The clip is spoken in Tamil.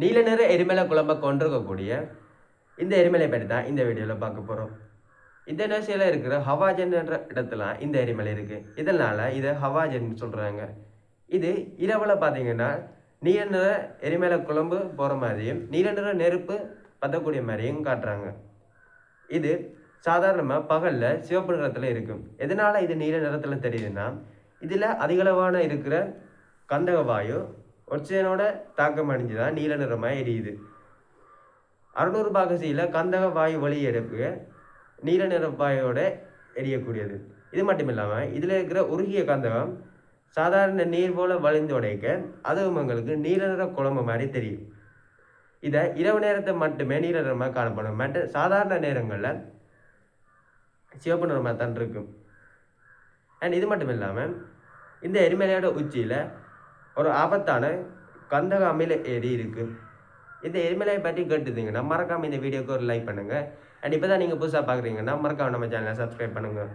நீல நிற எரிமலை குழம்ப கொண்டிருக்கக்கூடிய இந்த எரிமலை பற்றி தான் இந்த வீடியோவில் பார்க்க போகிறோம். இந்தோனேசியாவில் இருக்கிற ஹவாஜன் என்ற இடத்துல இந்த எரிமலை இருக்குது. இதனால் இதை ஹவாஜன் சொல்கிறாங்க. இது இரவில் பார்த்தீங்கன்னா நீல நிற எரிமலை குழம்பு போகிற மாதிரியும் நீல நிற நெருப்பு பற்றக்கூடிய மாதிரியும் காட்டுறாங்க. இது சாதாரணமாக பகலில் சிவப்பு நிறத்தில் இருக்கும். எதனால் இது நீல நிறத்தில் தெரியுதுன்னா, இதில் அதிகளவான இருக்கிற கந்தக வாயு ஒட்சிஜனோட தாக்கம் அடைஞ்சு தான் நீல நிறமாக எரியுது. 600 பாகசியில் கந்தக வாயு வெளியெடுப்பு நீல நிற வாயோட எரியக்கூடியது. இது மட்டும் இல்லாமல் இதில் இருக்கிற உருகிய கந்தகம் சாதாரண நீர் போல வளைந்து உடைக்க அதுவும் உங்களுக்கு நீல நிற குழம்பு மாதிரி தெரியும். இதை இரவு நேரத்தை மட்டுமே நீல நிறமாக காணப்படும். மற்ற சாதாரண நேரங்களில் சிவப்பு நிறமாக தான் இருக்கும். அண்ட் இது மட்டும் இல்லாமல் இந்த எரிமலையோட உச்சியில் ஒரு ஆபத்தான கந்தக அமில ஏரி இருக்குது. இந்த எரிமலையை பற்றி கேட்டுருந்தீங்கன்னா மறக்காமல் இந்த வீடியோக்கு ஒரு லைக் பண்ணுங்கள். அண்ட் இப்போ தான் நீங்கள் புதுசாக பார்க்குறீங்கன்னா மறக்காம நம்ம சேனலை சப்ஸ்கிரைப் பண்ணுங்கள்.